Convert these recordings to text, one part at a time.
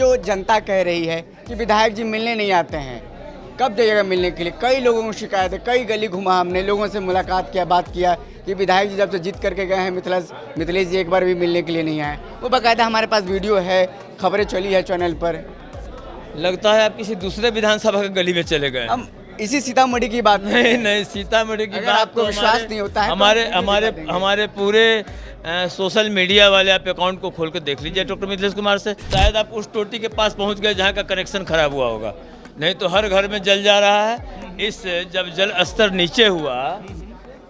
जो जनता कह रही है कि विधायक जी मिलने नहीं आते हैं, कब जाइएगा मिलने के लिए? कई लोगों को शिकायत है, कई गली घुमा, हमने लोगों से मुलाकात किया, बात किया कि विधायक जी जब से जीत करके गए हैं मिथिलेश जी एक बार भी मिलने के लिए नहीं आए। वो बाकायदा हमारे पास वीडियो है, खबरें चली है चैनल पर। लगता है आप किसी दूसरे विधानसभा के गली में चले गए। हम इसी सीतामढ़ी की बात नहीं सीतामढ़ी की अगर बात आपको तो विश्वास नहीं होता है तो हमारे हम हमारे दिखा देंगे। हमारे पूरे सोशल मीडिया वाले आप अकाउंट को खोल कर देख लीजिए डॉक्टर मिथिलेश कुमार से। शायद आप उस टोटी के पास पहुंच गए जहां का कनेक्शन खराब हुआ होगा, नहीं तो हर घर में जल जा रहा है। इस जब जल स्तर नीचे हुआ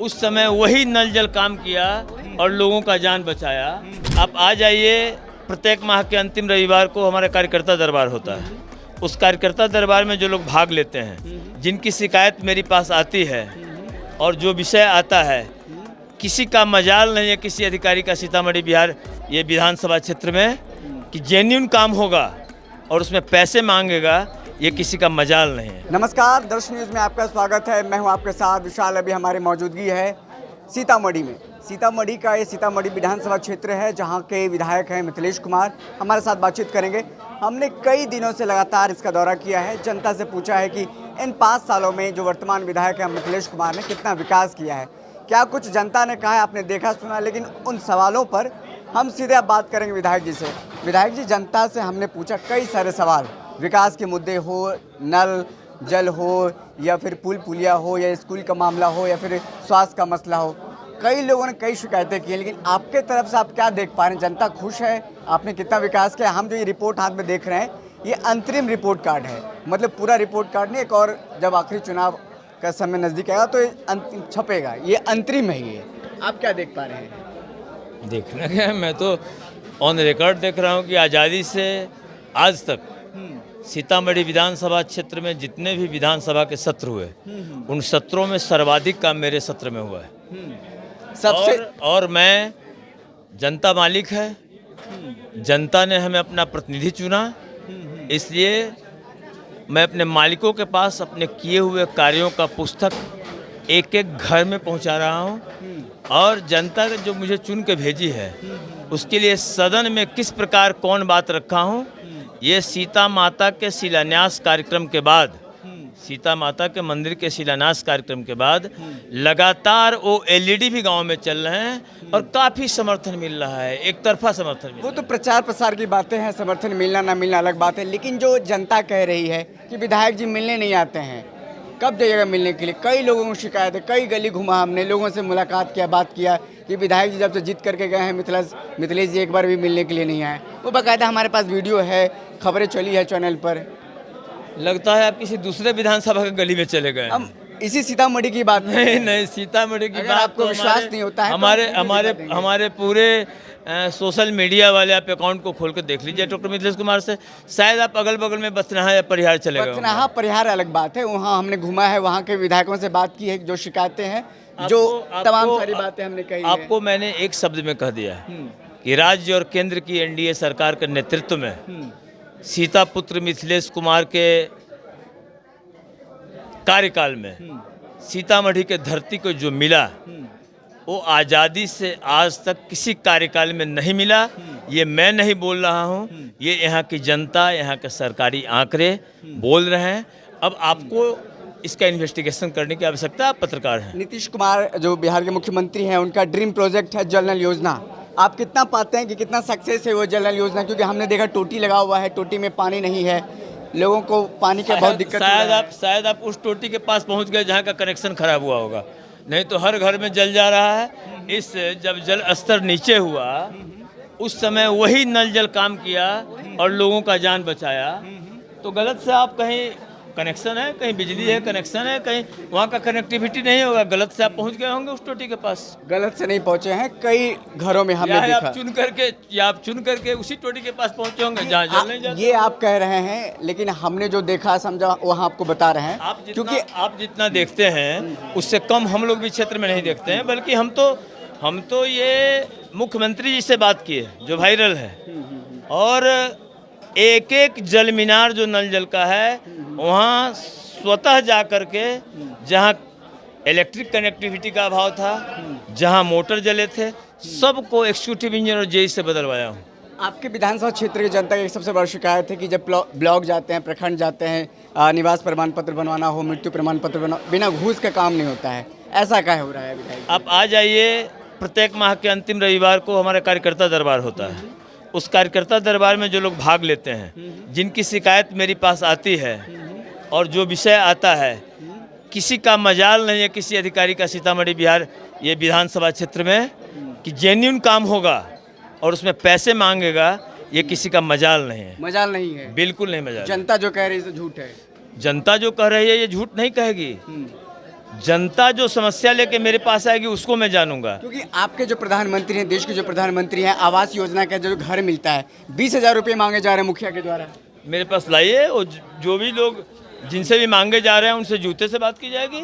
उस समय वही नल जल काम किया और लोगों का जान बचाया। आप आ जाइए, प्रत्येक माह के अंतिम रविवार को हमारा कार्यकर्ता दरबार होता है। उस कार्यकर्ता दरबार में जो लोग भाग लेते हैं, जिनकी शिकायत मेरे पास आती है और जो विषय आता है, किसी का मजाल नहीं है किसी अधिकारी का सीतामढ़ी बिहार ये विधानसभा क्षेत्र में कि जेन्युइन काम होगा और उसमें पैसे मांगेगा, ये किसी का मजाल नहीं है। नमस्कार, दर्शन न्यूज़ में आपका स्वागत है। मैं हूं आपके साथ विशाल। अभी हमारी मौजूदगी है सीतामढ़ी में। सीतामढ़ी का ये सीतामढ़ी विधानसभा क्षेत्र है जहां के विधायक हैं मिथिलेश कुमार। हमारे साथ बातचीत करेंगे। हमने कई दिनों से लगातार इसका दौरा किया है, जनता से पूछा है कि इन 5 सालों में जो वर्तमान विधायक हैं मिथिलेश कुमार ने कितना विकास किया है, क्या कुछ जनता ने कहा है, आपने देखा सुना। लेकिन उन सवालों पर हम सीधे अब बात करेंगे विधायक जी से। विधायक जी, जनता से हमने पूछा कई सारे सवाल, विकास के मुद्दे हो, नल जल हो, या फिर पुल पुलिया हो, या स्कूल का मामला हो, या फिर स्वास्थ्य का मसला हो। कई लोगों ने कई शिकायतें की हैं, लेकिन आपके तरफ से आप क्या देख पा रहे हैं? जनता खुश है? आपने कितना विकास किया? हम जो ये रिपोर्ट हाथ में देख रहे हैं, ये अंतरिम रिपोर्ट कार्ड है, मतलब पूरा रिपोर्ट कार्ड नहीं। एक और जब आखिरी चुनाव का समय नज़दीक आएगा तो ये छपेगा, ये अंतरिम है। ये आप क्या देख पा रहे हैं? देखना क्या है, मैं तो ऑन रिकॉर्ड देख रहा हूँ कि आज़ादी से आज तक सीतामढ़ी विधानसभा क्षेत्र में जितने भी विधानसभा के सत्र हुए, उन सत्रों में सर्वाधिक काम मेरे सत्र में हुआ है। सबसे और मैं, जनता मालिक है, जनता ने हमें अपना प्रतिनिधि चुना, इसलिए मैं अपने मालिकों के पास अपने किए हुए कार्यों का पुस्तक एक एक घर में पहुंचा रहा हूं। और जनता ने जो मुझे चुन के भेजी है उसके लिए सदन में किस प्रकार कौन बात रखा हूं, ये सीता माता के शिलान्यास कार्यक्रम के बाद, सीता माता के मंदिर के शिलान्यास कार्यक्रम के बाद लगातार वो एलईडी भी गांव में चल रहे हैं और काफ़ी समर्थन मिल रहा है। एक तरफा समर्थन मिल वो तो प्रचार प्रसार की बातें हैं, समर्थन मिलना ना मिलना अलग बात है। लेकिन जो जनता कह रही है कि विधायक जी मिलने नहीं आते हैं, कब जाइएगा मिलने के लिए? कई लोगों को शिकायत है, कई गली घुमा, हमने लोगों से मुलाकात किया, बात किया कि विधायक जी जब से जीत करके गए हैं मिथिलेश जी एक बार भी मिलने के लिए नहीं आए। वो बाकायदा हमारे पास वीडियो है, खबरें चली है चैनल पर। लगता है आप किसी दूसरे विधानसभा के गली में चले गए। हम इसी सीतामढ़ी की बात नहीं सीतामढ़ी की अगर बात आपको तो विश्वास नहीं होता है तो हमारे हम हमारे दिखा देंगे। हमारे पूरे सोशल मीडिया वाले आप अकाउंट को खोल कर देख लीजिए डॉक्टर मिथिलेश कुमार से। शायद आप अगल बगल में बथनाहा या परिहार चले गए। बथनाहा परिहार अलग बात है, वहाँ हमने घुमा है, वहाँ के विधायकों से बात की है, जो शिकायतें हैं, जो तमाम सारी बातें हमने कही हैं। आपको मैंने एक शब्द में कह दिया है कि राज्य और केंद्र की एनडीए सरकार के नेतृत्व में सीता पुत्र मिथिलेश कुमार के कार्यकाल में सीतामढ़ी के धरती को जो मिला वो आज़ादी से आज तक किसी कार्यकाल में नहीं मिला। ये मैं नहीं बोल रहा हूँ, ये यहाँ की जनता, यहाँ के सरकारी आंकड़े बोल रहे हैं। अब आपको इसका इन्वेस्टिगेशन करने की आवश्यकता, आप पत्रकार हैं। नीतीश कुमार जो बिहार के मुख्यमंत्री हैं, उनका ड्रीम प्रोजेक्ट है जल नल योजना। आप कितना पाते हैं कि कितना सक्सेस है वो जल नल योजना? क्योंकि हमने देखा टोटी लगा हुआ है, टोटी में पानी नहीं है, लोगों को पानी की बहुत दिक्कत है। शायद आप उस टोटी के पास पहुंच गए जहां का कनेक्शन खराब हुआ होगा, नहीं तो हर घर में जल जा रहा है। इस जब जल स्तर नीचे हुआ उस समय वही नल जल काम किया और लोगों का जान बचाया। तो गलत से आप कहीं कनेक्शन है, कहीं बिजली है, कनेक्शन है, कहीं वहाँ का कनेक्टिविटी नहीं होगा, गलत से आप पहुँच गए होंगे उस टोटी के पास। गलत से नहीं पहुंचे हैं, कई घरों में हमने देखा। आप चुन करके उसी टोटी के पास पहुँचे होंगे जहाँ जल नहीं जाता। ये आप कह रहे हैं, लेकिन हमने जो देखा समझा वहाँ आपको बता रहे हैं। क्योंकि आप जितना देखते हैं उससे कम हम लोग भी क्षेत्र में नहीं देखते हैं, बल्कि हम तो ये मुख्यमंत्री जी से बात किए जो वायरल है, और एक एक जल मीनार जो नल जल का है वहाँ स्वतः जा कर के, जहाँ इलेक्ट्रिक कनेक्टिविटी का अभाव था, जहाँ मोटर जले थे, सबको एग्जीक्यूटिव इंजीनियर और जेई से बदलवाया हूँ। आपके विधानसभा क्षेत्र की जनता की एक सबसे बड़ी शिकायत है कि जब ब्लॉक जाते हैं, प्रखंड जाते हैं, निवास प्रमाण पत्र बनवाना हो, मृत्यु प्रमाण पत्र बनवाना, बिना घूस का काम नहीं होता है। ऐसा क्या हो रहा है विधायक? आप आ जाइए, प्रत्येक माह के अंतिम रविवार को हमारा कार्यकर्ता दरबार होता है। उस कार्यकर्ता दरबार में जो लोग भाग लेते हैं, जिनकी शिकायत मेरे पास आती है और जो विषय आता है, किसी का मजाल नहीं है किसी अधिकारी का सीतामढ़ी बिहार ये विधानसभा क्षेत्र में कि जेन्युइन काम होगा और उसमें पैसे मांगेगा, ये किसी का मजाल नहीं है। मजाल नहीं है, बिल्कुल नहीं मजाल। जनता जो कह रही है झूठ है। जनता जो कह रही है ये झूठ नहीं कहेगी। जनता जो समस्या लेके मेरे पास आएगी उसको मैं जानूंगा। क्योंकि आपके जो प्रधानमंत्री हैं, देश के जो प्रधानमंत्री हैं, आवास योजना का जो घर मिलता है 20,000 रुपये मांगे जा रहे हैं मुखिया के द्वारा। मेरे पास लाइए, और जो भी लोग जिनसे भी मांगे जा रहे हैं उनसे जूते से बात की जाएगी।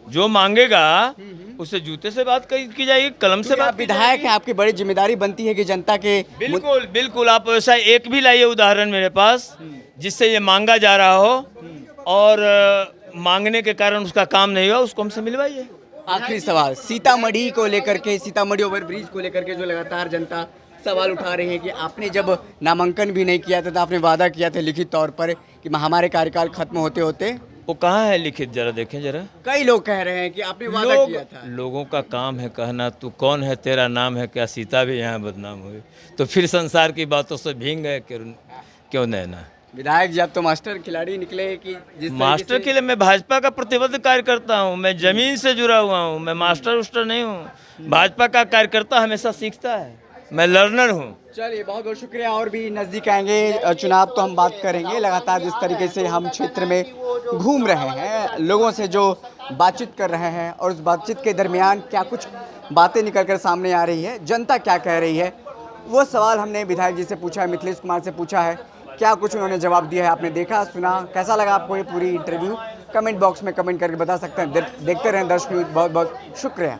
जो मांगेगा उससे जूते से बात की जाएगी, कलम से बात। विधायक है, आपकी बड़ी जिम्मेदारी बनती है कि जनता के बिल्कुल बिल्कुल। आप वैसा एक भी लाइए उदाहरण मेरे पास जिससे ये मांगा जा रहा हो और मांगने के कारण उसका काम नहीं हुआ, उसको हमसे मिलवाइए। आखिरी सवाल, सीतामढ़ी को लेकर के, सीतामढ़ी ओवरब्रिज को लेकर के जो लगातार जनता सवाल उठा रही है कि आपने जब नामांकन भी नहीं किया था तो आपने वादा किया था लिखित तौर पर कि हमारे कार्यकाल खत्म होते होते। वो कहाँ है लिखित, जरा देखें जरा। कई लोग कह रहे हैं कि आपने वादा किया था। लोगों का काम है कहना, तू कौन है, तेरा नाम है क्या, सीता भी यहाँ बदनाम हुई, तो फिर संसार की बातों से भींग गए क्यों नैना। विधायक जी आप तो मास्टर खिलाड़ी निकले कि जिस मास्टर के लिए मैं भाजपा का प्रतिबद्ध कार्यकर्ता हूँ, मैं जमीन से जुड़ा हुआ हूँ, मैं मास्टर उस्टर नहीं हूँ। भाजपा का कार्यकर्ता हमेशा सीखता है, मैं लर्नर हूँ। चलिए बहुत बहुत शुक्रिया। और भी नज़दीक आएंगे चुनाव तो हम बात करेंगे। लगातार जिस तरीके से हम क्षेत्र में घूम रहे हैं, लोगों से जो बातचीत कर रहे हैं और उस बातचीत के दरमियान क्या कुछ बातें निकल कर सामने आ रही है, जनता क्या कह रही है, वो सवाल हमने विधायक जी से पूछा है, मिथिलेश कुमार से पूछा है। क्या कुछ उन्होंने जवाब दिया है आपने देखा सुना। कैसा लगा आपको ये पूरी इंटरव्यू, कमेंट बॉक्स में कमेंट करके बता सकते हैं। देखते रहें दर्शक न्यूज़। बहुत बहुत शुक्रिया।